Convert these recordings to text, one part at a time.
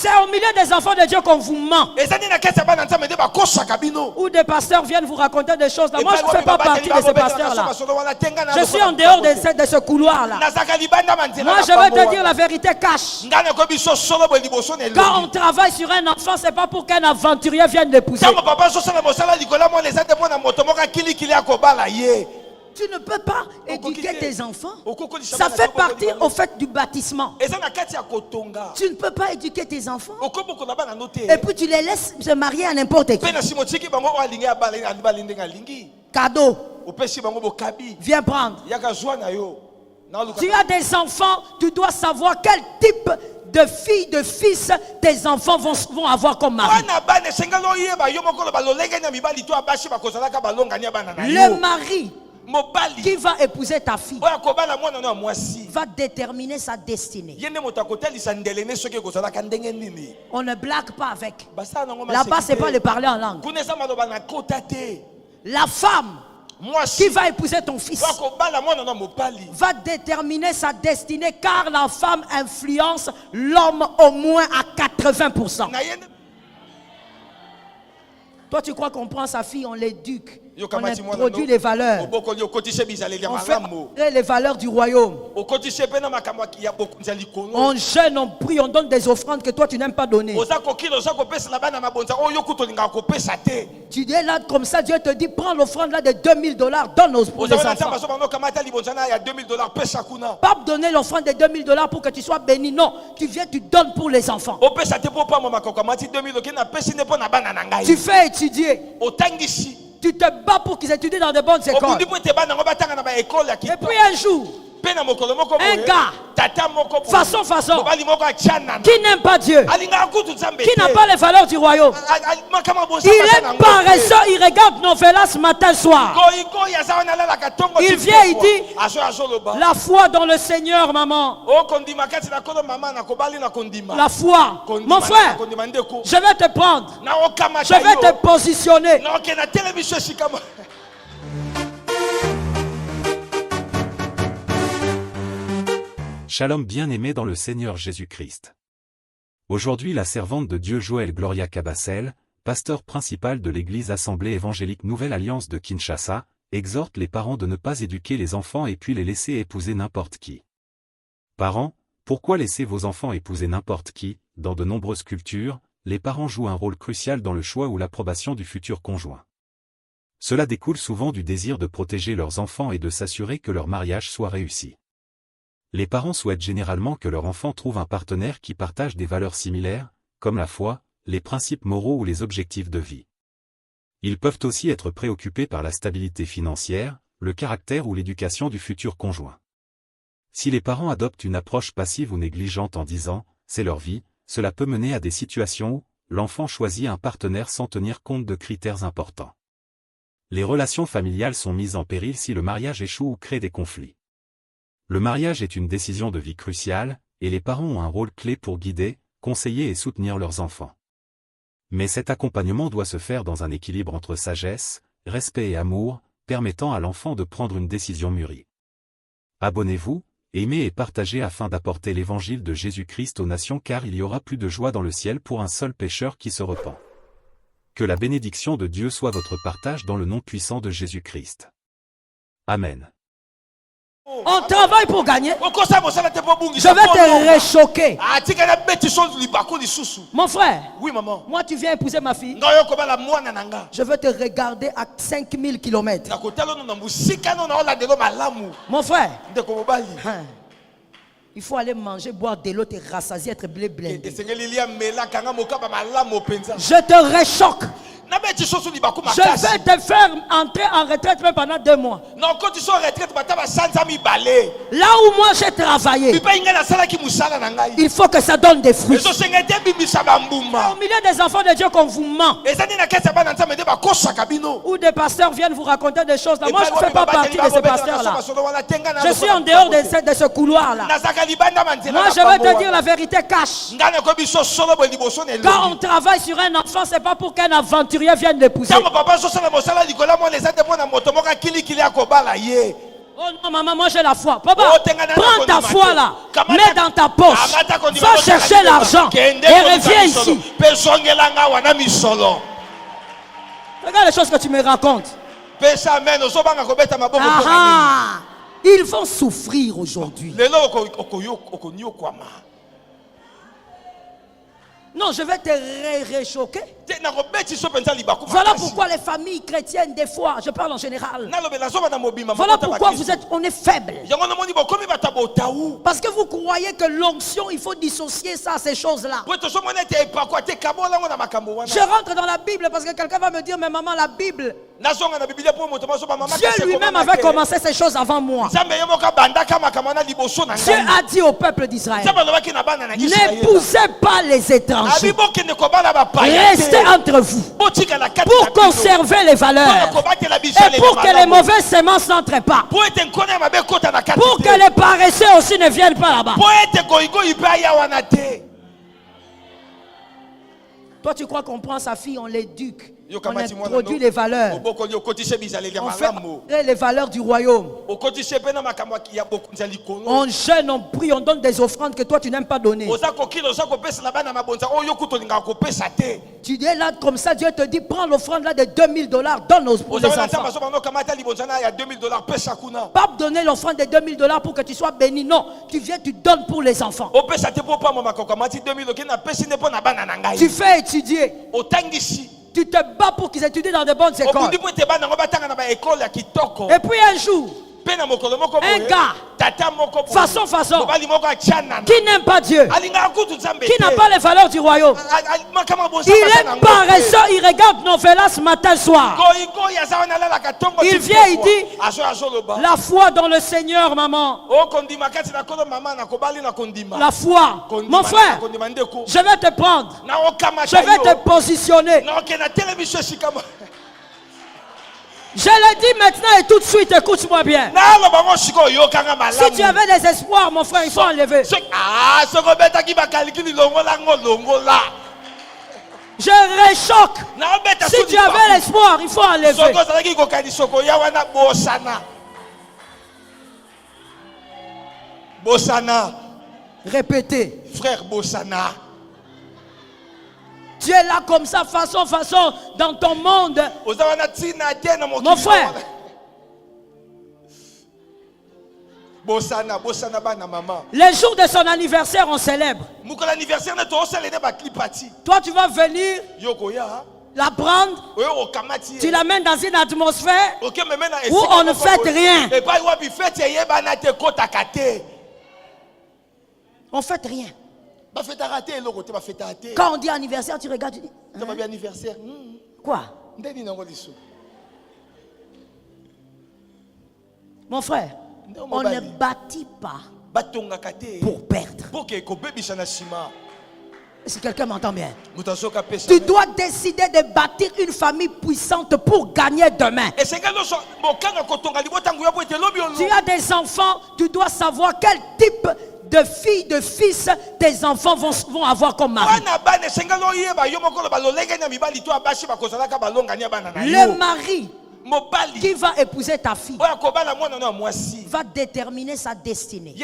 C'est au milieu des enfants de Dieu qu'on vous ment. Ou des pasteurs viennent vous raconter des choses. Là. Moi, je ne fais pas partie de ces pasteurs-là. Je suis en dehors de ce couloir-là. Moi, je vais te dire la vérité cache. Quand on travaille sur un enfant, ce n'est pas pour qu'un aventurier vienne l'épouser. Tu ne peux pas éduquer tes enfants. Ça fait partie au fait du bâtissement. Tu ne peux pas éduquer tes enfants. Et puis tu les laisses se marier à n'importe qui. Cadeau. Viens prendre. Tu as des enfants, tu dois savoir quel type de fille, de fils tes enfants vont avoir comme mari. Le mari qui va épouser ta fille va déterminer sa destinée. On ne blague pas avec. Là-bas, c'est pas le parler en langue. La femme qui va épouser ton fils va déterminer sa destinée, car la femme influence l'homme au moins à 80%. Toi, tu crois qu'on prend sa fille, on l'éduque, on introduit les valeurs, on fait les valeurs du royaume. On jeûne, on prie, on donne des offrandes que toi tu n'aimes pas donner. Tu dis là comme ça, Dieu te dit, prends l'offrande là de $2000, donne aux enfants. Pas donner l'offrande de $2000 pour que tu sois béni, non, tu viens, tu donnes pour les enfants. Tu fais étudier. Tu te bats pour qu'ils étudient dans de bonnes écoles. Et puis un jour, un gars, façon, qui n'aime pas Dieu, qui n'a pas les valeurs du royaume, il est paresseux, il regarde Novelas matin soir. Il vient, il dit, la foi dans le Seigneur, maman. La foi, mon frère, je vais te prendre, je vais te positionner. Shalom bien-aimé dans le Seigneur Jésus-Christ. Aujourd'hui la servante de Dieu Joël Gloria Cabassel, pasteur principal de l'église Assemblée évangélique Nouvelle Alliance de Kinshasa, exhorte les parents de ne pas éduquer les enfants et puis les laisser épouser n'importe qui. Parents, pourquoi laisser vos enfants épouser n'importe qui? Dans de nombreuses cultures, les parents jouent un rôle crucial dans le choix ou l'approbation du futur conjoint. Cela découle souvent du désir de protéger leurs enfants et de s'assurer que leur mariage soit réussi. Les parents souhaitent généralement que leur enfant trouve un partenaire qui partage des valeurs similaires, comme la foi, les principes moraux ou les objectifs de vie. Ils peuvent aussi être préoccupés par la stabilité financière, le caractère ou l'éducation du futur conjoint. Si les parents adoptent une approche passive ou négligente en disant « c'est leur vie », cela peut mener à des situations où l'enfant choisit un partenaire sans tenir compte de critères importants. Les relations familiales sont mises en péril si le mariage échoue ou crée des conflits. Le mariage est une décision de vie cruciale, et les parents ont un rôle clé pour guider, conseiller et soutenir leurs enfants. Mais cet accompagnement doit se faire dans un équilibre entre sagesse, respect et amour, permettant à l'enfant de prendre une décision mûrie. Abonnez-vous, aimez et partagez afin d'apporter l'évangile de Jésus-Christ aux nations, car il y aura plus de joie dans le ciel pour un seul pécheur qui se repent. Que la bénédiction de Dieu soit votre partage dans le nom puissant de Jésus-Christ. Amen. On travaille pour gagner. Je vais te réchoquer. Mon frère, oui, maman. Moi tu viens épouser ma fille. Je veux te regarder à 5000 km. Mon frère, il faut aller manger, boire de l'eau, te rassasier, être blindé. Je te réchoque. Je vais te faire entrer en retraite même pendant 2 mois. Non, quand tu sois en retraite, là où moi j'ai travaillé, il faut que ça donne des fruits. Au milieu des enfants de Dieu qu'on vous ment. Ou des pasteurs viennent vous raconter des choses. Là. Moi je ne fais pas partie de ces pasteurs-là. Je suis en dehors de ce couloir-là. Moi je vais te dire la vérité cache. Quand on travaille sur un enfant, ce n'est pas pour qu'un aventurier vienne l'épouser. Oh non, maman, moi j'ai la foi. Papa, prends ta foi là, mets dans ta poche, va chercher l'argent et reviens ici. Regarde les choses que tu me racontes. Ils vont souffrir aujourd'hui. Non, je vais te réchoquer. Voilà pourquoi les familles chrétiennes, des fois, je parle en général. Voilà pourquoi on est faible. Parce que vous croyez que l'onction, il faut dissocier ça, ces choses-là. Je rentre dans la Bible parce que quelqu'un va me dire, mais maman, la Bible, Dieu lui-même avait commencé ces choses avant moi. Dieu a dit au peuple d'Israël, n'épousez pas les étrangers. Restez entre vous pour conserver les valeurs et pour que les mauvaises semences n'entrent pas, pour que les paresseux aussi ne viennent pas là-bas. Toi, tu crois qu'on prend sa fille, on l'éduque, on introduit les valeurs, on fait les valeurs du royaume. On jeûne, on prie, on donne des offrandes que toi tu n'aimes pas donner. Tu es là comme ça, Dieu te dit, prends l'offrande là de $2000, donne aux enfants. Pas donner l'offrande de $2000 pour que tu sois béni, non, tu viens, tu donnes pour les enfants. Tu fais étudier. Tu te bats pour qu'ils étudient dans de bonnes écoles. Et puis un jour, un gars, façon, qui n'aime pas Dieu, qui n'a pas les valeurs du royaume, il est paresseux, il regarde Novelas matin soir. Il vient, il dit, la foi dans le Seigneur, maman. La foi, mon frère, je vais te prendre, je vais te positionner. Je le dis maintenant et tout de suite, écoute-moi bien. Si tu avais des espoirs, mon frère, il faut enlever. Je réchoque. Si tu avais l'espoir, il faut enlever. Bossana. Répétez. Frère Bossana. Tu es là comme ça, façon, dans ton monde. Mon frère. Les jours de son anniversaire, on célèbre. Toi, tu vas venir la prendre. Tu l'amènes dans une atmosphère où on ne fête rien. On ne fête rien. Quand on dit anniversaire, tu regardes, tu dis anniversaire. Quoi? Mon frère, on ne bâtit pas pour perdre. Si quelqu'un m'entend bien, tu dois décider de bâtir une famille puissante pour gagner demain. Tu as des enfants, tu dois savoir quel type de filles, de fils, tes enfants vont avoir comme mari. Le mari qui va épouser ta fille va déterminer sa destinée.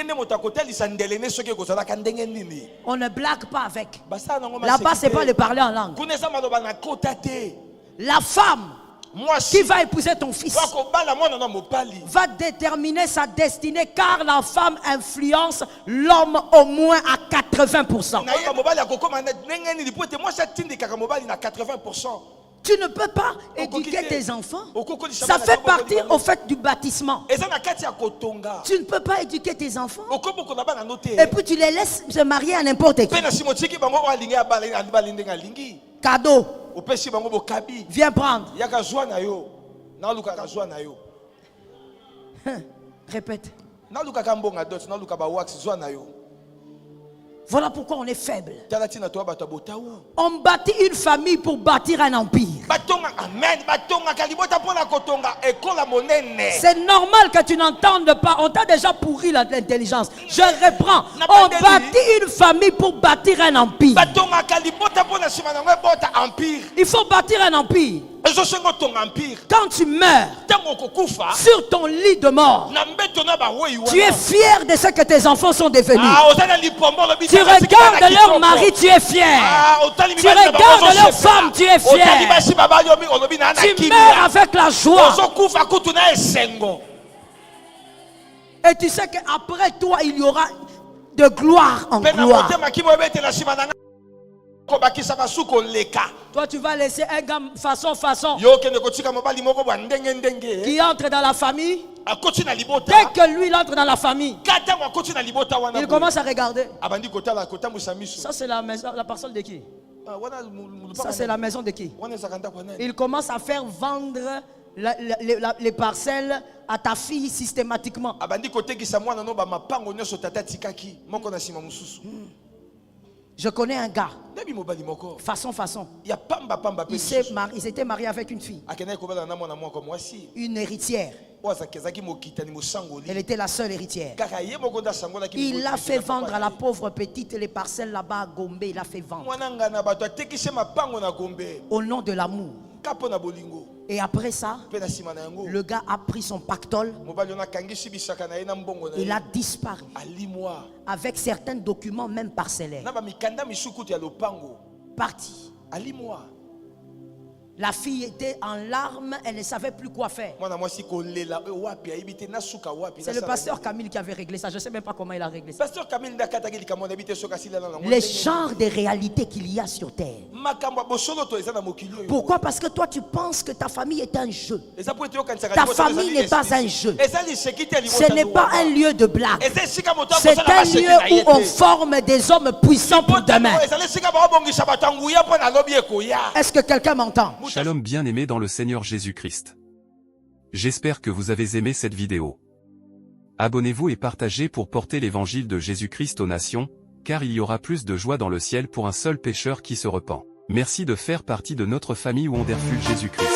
On ne blague pas avec. Là-bas, c'est pas de parler en langue. La femme qui va épouser ton fils va déterminer sa destinée, car la femme influence l'homme au moins à 80%. Tu ne peux pas éduquer tes enfants. Ça fait partie au fait du bâtissement. Tu ne peux pas éduquer tes enfants et puis tu les laisses se marier à n'importe qui. Cadeau. Viens prendre. Répète. Voilà pourquoi on est faible. On bâtit une famille pour bâtir un empire. C'est normal que tu n'entendes pas. On t'a déjà pourri l'intelligence. Je reprends. On bâtit une famille pour bâtir un empire. Il faut bâtir un empire. Quand tu meurs sur ton lit de mort, tu es fier de ce que tes enfants sont devenus. Tu regardes leur mari, tu es fier. Tu regardes leur femme, tu es fier. Tu meurs avec la joie. Et tu sais qu'après toi, il y aura de gloire en gloire. Toi, tu vas laisser un gars façon qui entre dans la famille. Dès que lui, il entre dans la famille, il commence à regarder. Ça, c'est la maison, la parcelle de qui? Ça, c'est la maison de qui? Il commence à faire vendre les parcelles à ta fille systématiquement. Je connais un gars, façon. Il s'était marié avec une fille, une héritière. Elle était la seule héritière. Il a fait vendre à la pauvre petite les parcelles là-bas à Gombe. Il a fait vendre au nom de l'amour. Et après ça, le gars a pris son pactole. Il a disparu avec certains documents même parcellaires. Parti. La fille était en larmes, elle ne savait plus quoi faire. C'est le pasteur Camille qui avait réglé ça. Je ne sais même pas comment il a réglé ça. Les genres de réalités qu'il y a sur terre. Pourquoi? Parce que toi tu penses que ta famille est un jeu. Ta famille n'est pas un jeu. Ce n'est pas un lieu de blague. C'est un lieu où on forme des hommes puissants pour demain. Est-ce que quelqu'un m'entend? Shalom bien-aimés dans le Seigneur Jésus-Christ. J'espère que vous avez aimé cette vidéo. Abonnez-vous et partagez pour porter l'évangile de Jésus-Christ aux nations, car il y aura plus de joie dans le ciel pour un seul pécheur qui se repent. Merci de faire partie de notre famille Wonderful Jésus-Christ.